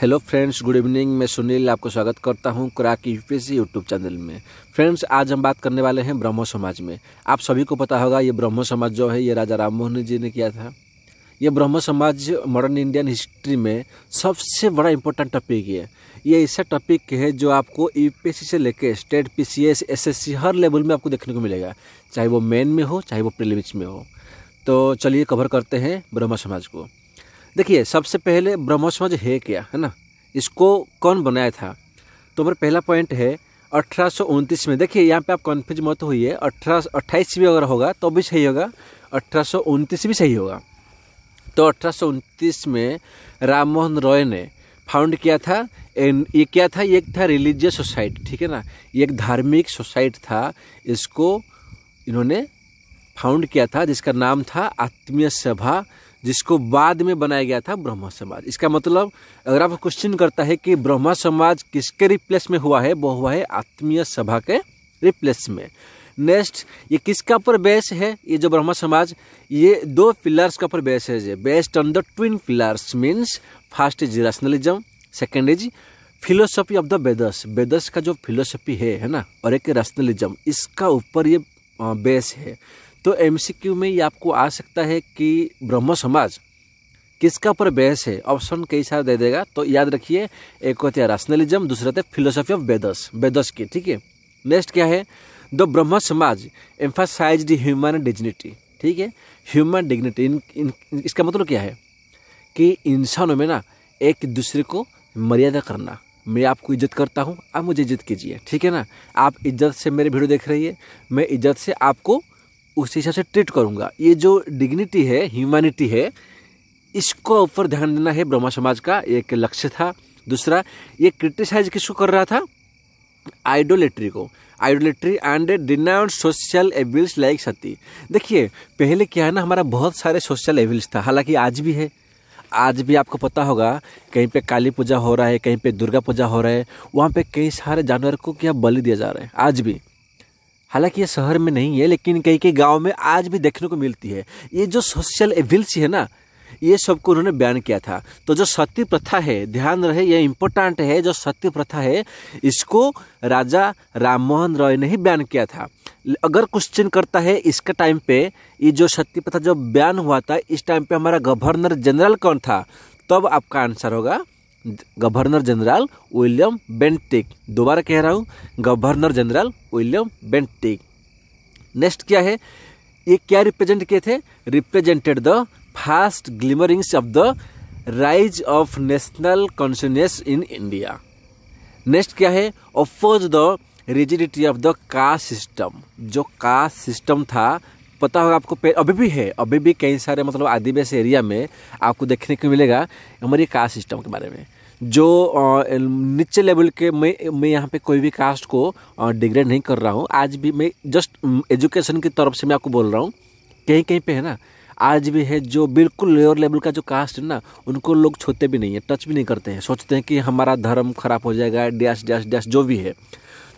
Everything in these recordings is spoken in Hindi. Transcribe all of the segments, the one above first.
Hello friends, good evening. मैं सुनील आपको स्वागत करता हूं क्रैक यूपीएससी यूट्यूब चैनल में। फ्रेंड्स, आज हम बात करने वाले हैं ब्रह्मो समाज में। आप सभी को पता होगा ये ब्रह्मो समाज जो है ये राजा राम मोहन जी ने किया था। ये ब्रह्मो समाज मॉडर्न इंडियन हिस्ट्री में सबसे बड़ा इंपॉर्टेंट टॉपिक है। ये ऐसा टॉपिक है जो आपको यूपीएससी से लेकर स्टेट पीसीएस एसएससी हर लेवल में आपको देखने को मिलेगा, चाहे वो मेन में हो चाहे वो प्रीलिम्स में हो। तो चलिए कवर करते हैं ब्रह्मो समाज को। देखिए, सबसे पहले ब्रह्मो समाज है क्या, है ना, इसको कौन बनाया था। तो मेरा पहला पॉइंट है 1829 में। देखिए यहाँ पे आप कन्फ्यूज मत होइए, 1828 भी अगर होगा तो भी सही होगा, 1829 भी सही होगा। तो 1829 में राम मोहन रॉय ने फाउंड किया था। ये क्या था, ये एक था रिलीजियस सोसाइटी, ठीक है ना, ये एक धार्मिक सोसाइटी था। इसको इन्होंने फाउंड किया था जिसका नाम था आत्मीय सभा, जिसको बाद में बनाया गया था ब्रह्मो समाज। इसका मतलब अगर आप क्वेश्चन करता है कि ब्रह्मो समाज किसके रिप्लेस में हुआ है, वो हुआ है आत्मीय सभा के रिप्लेस में। नेक्स्ट, ये किसका ऊपर बेस है, ये जो ब्रह्मो समाज, ये दो पिलर्स का ऊपर बेस है, based on the twin pillars. Means first is rationalism, second is philosophy of the Vedas. Vedas का जो फिलोसफी है ना, और एक रैशनलिज्म, इसका ऊपर ये बेस है। तो एमसीक्यू में ये आपको आ सकता है कि ब्रह्मो समाज किसका ऊपर बेस है। ऑप्शन कई सारे दे देगा, तो याद रखिए, एक होता है रैशनलिज्म, दूसरा होता है फिलोसफी ऑफ वेदस की, ठीक है। नेक्स्ट क्या है, द ब्रह्मो समाज एम्फसाइज्ड ह्यूमन डिग्निटी, ठीक है, ह्यूमन डिग्निटी। इसका मतलब क्या है कि इंसानों में ना एक दूसरे को मर्यादा करना। मैं आपको इज्जत करता हूँ, आप मुझे इज्जत कीजिए, ठीक है ना। आप इज्जत से मेरे वीडियो देख रही है, मैं इज्जत से आपको उस हिसाब से ट्रीट करूंगा। ये जो डिग्निटी है, ह्यूमैनिटी है, इसको ऊपर ध्यान देना है ब्रह्मो समाज का एक लक्ष्य था। दूसरा, ये क्रिटिसाइज किसको कर रहा था, आइडोलेट्री को, idolatry and denounce social evils like sati. देखिए पहले क्या है ना, हमारा बहुत सारे सोशल एविल्स था, हालांकि आज भी है। आज भी आपको पता होगा कहीं पे काली पूजा हो रहा है, कहीं पे दुर्गा पूजा हो रहा है, वहाँ पे कई सारे जानवर को क्या बलि दिया जा रहा है आज भी। हालांकि ये शहर में नहीं है, लेकिन कई कई गांव में आज भी देखने को मिलती है। ये जो सोशल एविल्स है ना, ये सबको उन्होंने बैन किया था। तो जो सती प्रथा है, ध्यान रहे ये इम्पोर्टेंट है, जो सती प्रथा है इसको राजा राम मोहन रॉय ने ही बैन किया था। अगर क्वेश्चन करता है इसका टाइम पे, ये जो सती प्रथा जो बैन हुआ था, इस टाइम पे हमारा गवर्नर जनरल कौन था, तब आपका आंसर होगा गवर्नर जनरल विलियम बेंटिक। दोबारा कह रहा हूँ, governor general William Bentinck. Next क्या है, ये क्या रिप्रेजेंट किए थे, represented the first glimmerings of the rise of national consciousness in India. Next क्या है, oppose the rigidity of the caste system. जो कास्ट सिस्टम था, पता होगा आपको, अभी भी है, अभी भी कई सारे मतलब आदिवासी एरिया में आपको देखने को मिलेगा हमारी कास्ट सिस्टम के बारे में। जो नीचे लेवल के, मैं यहाँ पे कोई भी कास्ट को डिग्रेड नहीं कर रहा हूँ, आज भी मैं जस्ट एजुकेशन की तरफ से मैं आपको बोल रहा हूँ। कहीं कहीं पे है ना, आज भी है जो बिल्कुल लोअर लेवल का जो कास्ट है ना, उनको लोग छूते भी नहीं है, टच भी नहीं करते हैं, सोचते हैं कि हमारा धर्म खराब हो जाएगा, डैश डैश डैश जो भी है।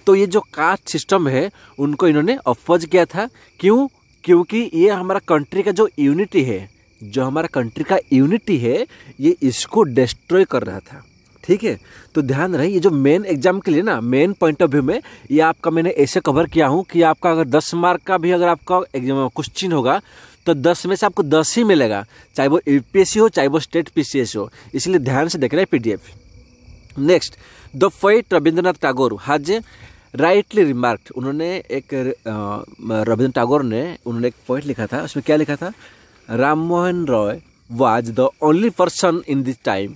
तो ये जो कास्ट सिस्टम है उनको इन्होंने अपोज किया था। क्यों, क्योंकि ये हमारा कंट्री का जो यूनिटी है, जो हमारा कंट्री का यूनिटी है, ये इसको डिस्ट्रॉय कर रहा था, ठीक है। तो ध्यान रहे, ये जो मेन एग्जाम के लिए ना, मेन पॉइंट ऑफ व्यू में ये आपका मैंने ऐसे कवर किया हूँ कि आपका अगर 10 मार्क का भी अगर आपका एग्जाम क्वेश्चन होगा तो 10 में से आपको 10 ही मिलेगा, चाहे वो यूपीएससी हो चाहे वो स्टेट पीसीएस हो। इसलिए ध्यान से देखना है PDF. Next, the poet Rabindranath Tagore has rightly remarked. उन्होंने एक रविंद्रनाथ टैगोर ने उन्होंने एक पोएट लिखा था, उसमें क्या लिखा था, Ram Mohan Roy was the only person in this time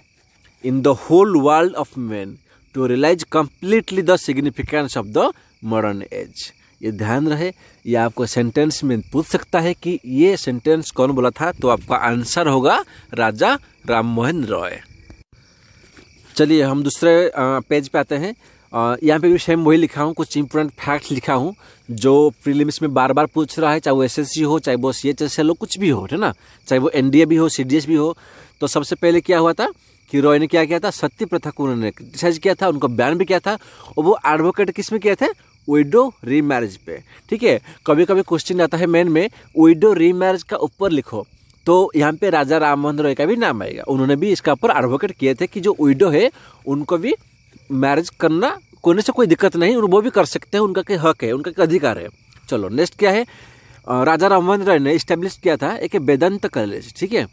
in the whole world of man to realise completely the significance of the modern age. ये ध्यान रहे, ये आपको सेंटेंस में पूछ सकता है कि ये सेंटेंस कौन बोला था, तो आपका आंसर होगा राजा राम मोहन रॉय। चलिए हम दूसरे पेज पे आते हैं। यहाँ पे भी सेम वही लिखा हूँ, कुछ इंपोर्टेंट फैक्ट्स लिखा हूँ जो प्रीलिम्स में बार बार पूछ रहा है, चाहे वो एसएससी हो चाहे वो सीएचएसएल हो, कुछ भी हो, है ना, चाहे वो एनडीए भी हो सीडीएस भी हो। तो सबसे पहले क्या हुआ था कि रॉय ने क्या किया था, सती प्रथा को उन्होंने क्रिटिसाइज किया था, उनको बैन भी किया था, और वो एडवोकेट किस में किए थे, विडो रीमैरिज पे, ठीक है। कभी कभी क्वेश्चन आता है मेन में, विडो रीमैरिज का ऊपर लिखो, तो यहाँ पे राजा राम मोहन रॉय का भी नाम आएगा। उन्होंने भी इसका ऊपर एडवोकेट किए थे कि जो विडो है उनको भी मैरिज करना कोई से कोई दिक्कत नहीं, वो भी कर सकते हैं, उनका के हक है, उनका अधिकार है। चलो नेक्स्ट क्या है, राजा राम मोहन रॉय ने इस्टेब्लिश किया था एक वेदांत कॉलेज, ठीक है।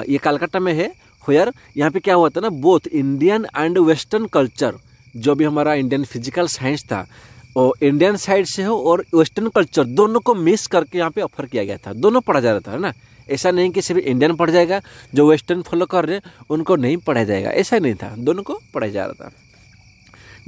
ये कलकत्ता में है। हुयर यहाँ पे क्या हुआ था ना, both Indian and western culture, जो भी हमारा इंडियन फिजिकल साइंस था और इंडियन साइड से हो और वेस्टर्न कल्चर दोनों को मिक्स करके यहाँ पे ऑफर किया गया था। दोनों पढ़ा जा रहा था, है ना। ऐसा नहीं कि सिर्फ इंडियन पढ़ जाएगा, जो वेस्टर्न फॉलो कर रहे हैं उनको नहीं पढ़ाया जाएगा, ऐसा नहीं था, दोनों को पढ़ाया जा रहा था।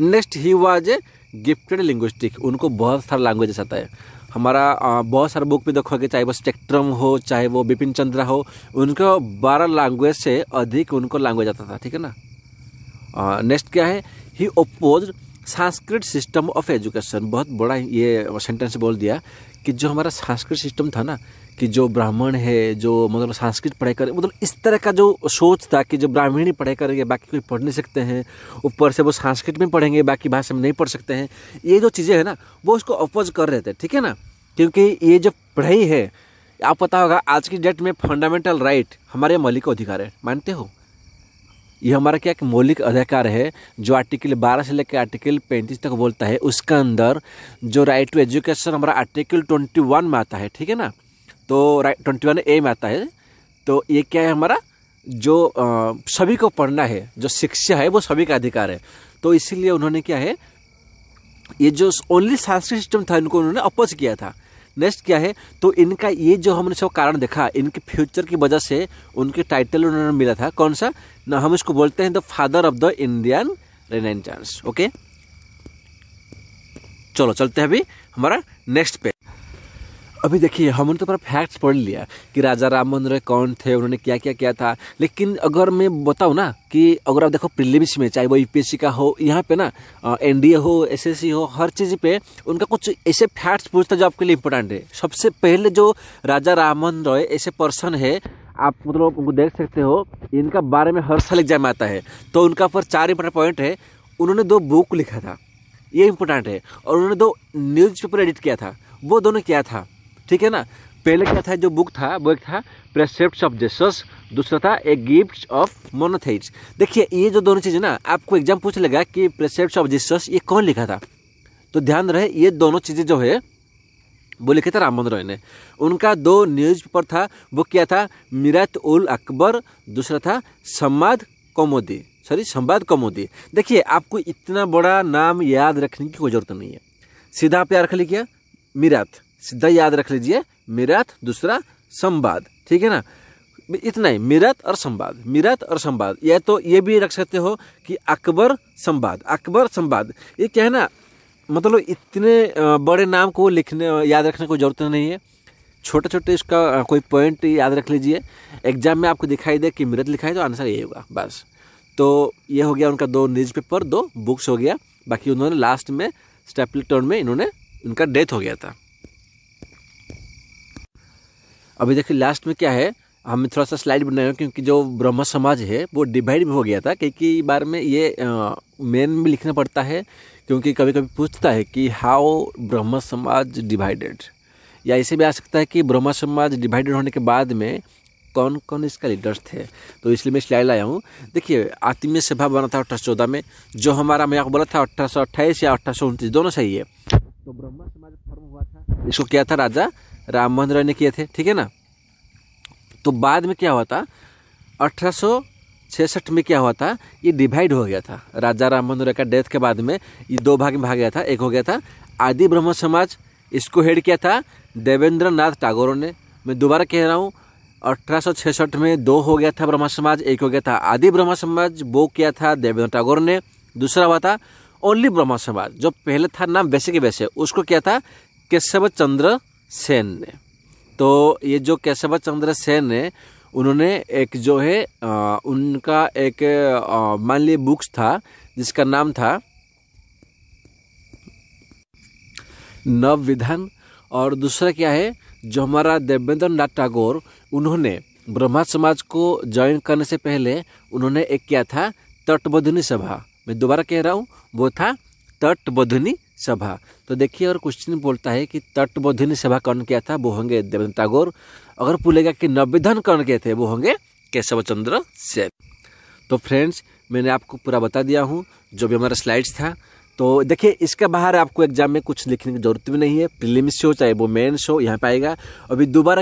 Next he was a gifted linguistic, उनको बहुत सारा लैंग्वेजेस आता है। हमारा बहुत सारा बुक भी देखोगे, चाहे वो स्पेक्ट्रम हो चाहे वो बिपिन चंद्रा हो, उनको 12 लैंग्वेज से अधिक उनको लैंग्वेज आता था, ठीक है ना। नेक्स्ट क्या है, he oppose Sanskrit system of education, बहुत बड़ा ये सेंटेंस बोल दिया कि जो हमारा संस्कृत सिस्टम था ना, कि जो ब्राह्मण है जो मतलब संस्कृत पढ़ाई करे, मतलब इस तरह का जो सोच था कि जो ब्राह्मण ही पढ़ाई करेंगे बाकी कोई पढ़ नहीं सकते हैं, ऊपर से वो संस्कृत में पढ़ेंगे बाकी भाषा में नहीं पढ़ सकते हैं, ये जो चीज़ें है ना वो उसको अपोज कर रहे थे, ठीक है ना। क्योंकि ये जो पढ़ाई है, आप पता होगा आज की डेट में फंडामेंटल राइट हमारे मौलिक अधिकार है, मानते हो। ये हमारा क्या कि मौलिक अधिकार है, जो आर्टिकल 12 से लेकर आर्टिकल 35 तक बोलता है, उसका अंदर जो राइट टू एजुकेशन हमारा आर्टिकल 21 में आता है, ठीक है ना। तो 21A में आता है। तो ये क्या है, हमारा जो सभी को पढ़ना है, जो शिक्षा है वो सभी का अधिकार है। तो इसीलिए उन्होंने क्या है, ये जो ओनली संस्कृत सिस्टम था इनको उन्होंने अपोज किया था। नेक्स्ट क्या है, तो इनका ये जो हमने सब कारण देखा, इनके फ्यूचर की वजह से उनके टाइटल उन्होंने मिला था, कौन सा ना, हम इसको बोलते हैं the father of the Indian renaissance. Okay, चलो चलते हैं अभी हमारा नेक्स्ट पे। अभी देखिए हमने तो पूरा फैक्ट्स पढ़ लिया कि राजा राम मोहन रॉय कौन थे, उन्होंने क्या क्या किया था। लेकिन अगर मैं बताऊँ ना कि अगर आप देखो प्रीलिम्स में, चाहे वो यूपीएससी का हो, यहाँ पे ना एनडीए हो, एसएससी हो, हर चीज़ पे उनका कुछ ऐसे फैक्ट्स पूछता जो आपके लिए इंपॉर्टेंट है। सबसे पहले जो राजा राम मोहन रॉय ऐसे पर्सन है, आप मतलब उनको देख सकते हो, इनका बारे में हर साल एग्जाम आता है। तो उनका पर 4 इंपॉर्टेंट पॉइंट है। उन्होंने 2 बुक लिखा था, ये इंपॉर्टेंट है, और उन्होंने 2 न्यूज़पेपर एडिट किया था। वो दोनों क्या था, ठीक है ना। पहले क्या था, जो बुक था वो एक था प्रेसेप्ट्स ऑफ जीसस, दूसरा था ए गिफ्ट ऑफ मोनोथेइस्ट। देखिए ये जो दोनों चीज़ें ना, आपको एग्जाम पूछ लेगा कि प्रेसेप्ट्स ऑफ जीसस ये कौन लिखा था, तो ध्यान रहे ये दोनों चीज़ें जो है वो लिखे थे राम मोहन रॉय ने। उनका 2 न्यूज़पेपर था, वो क्या था, मिरात उल अकबर, दूसरा था संवाद कौमुदी। देखिए आपको इतना बड़ा नाम याद रखने की कोई जरूरत नहीं है, सीधा आप याद रख लीजिए मिरात, सीधा याद रख लीजिए मिरात, दूसरा संवाद, ठीक है ना। इतना ही, मिरात और संवाद। या तो ये भी रख सकते हो कि अकबर संवाद। ये क्या है ना, मतलब इतने बड़े नाम को लिखने याद रखने को जरूरत नहीं है, छोटे छोटे इसका कोई पॉइंट याद रख लीजिए। एग्जाम में आपको दिखाई दे कि मिरात लिखा है तो आंसर यही होगा बस। तो ये हो गया उनका 2 न्यूज़पेपर, 2 बुक्स हो गया। बाकी उन्होंने लास्ट में स्टेपलेटन में उनका डेथ हो गया था। अभी देखिए लास्ट में क्या है, हम थोड़ा सा स्लाइड बनाए हैं क्योंकि जो ब्रह्म समाज है वो डिवाइड भी हो गया था। कई बार में ये मेन में लिखना पड़ता है, क्योंकि कभी कभी पूछता है कि हाउ ब्रह्म समाज डिवाइडेड, या ऐसे भी आ सकता है कि ब्रह्म समाज डिवाइडेड होने के बाद में कौन कौन इसका लीडर्स थे। तो इसलिए मैं स्लाइड लाया हूँ। देखिए आत्मीय सभा बना था 1814 में, जो हमारा मैं आपको बोला था 1828 या 1829 दोनों सही है। तो ब्रह्म समाज फॉर्म हुआ था, इसको किया था राजा राम मोहन रॉय ने किए थे, ठीक है ना। तो बाद में क्या हुआ था, 1866 में क्या हुआ था, ये डिवाइड हो गया था। राजा राम मोहन रॉय का डेथ के बाद में ये 2 भाग में भाग गया था। एक हो गया था आदि ब्रह्म समाज, इसको हेड किया था देवेंद्र नाथ टैगोर ने। मैं दोबारा कह रहा हूँ, 1866 में 2 हो गया था ब्रह्म समाज, एक हो गया था आदि ब्रह्म समाज, वो किया था देवेंद्र टैगोर ने। दूसरा हुआ था ओनली ब्रह्म समाज, जो पहले था नाम वैसे के वैसे, उसको किया था केशव चंद्र सेन ने। तो ये जो केशव चंद्र सेन है, उन्होंने एक जो है उनका एक मान लीजिए बुक्स था जिसका नाम था नव विधान, और दूसरा क्या है, जो हमारा देवेंद्र नाथ टैगोर, उन्होंने ब्रह्म समाज को ज्वाइन करने से पहले उन्होंने एक किया था तटबंधुनी सभा। मैं दोबारा कह रहा हूँ, वो था तटबंधुनी सभा। तो देखिए और क्वेश्चन बोलता है कि तटबोधिनी सभा कौन किया था, वो होंगे देवेंद्र टैगोर। अगर पूछेगा कि नवविधन कौन किए थे, वो होंगे केशव चंद्र सेन। तो फ्रेंड्स मैंने आपको पूरा बता दिया हूँ जो भी हमारा स्लाइड्स था। तो देखिए इसके बाहर आपको एग्जाम में कुछ लिखने की जरूरत भी नहीं है। प्रीलिम्स हो चाहे वो मेंस हो, यहाँ पे आएगा। अभी दोबारा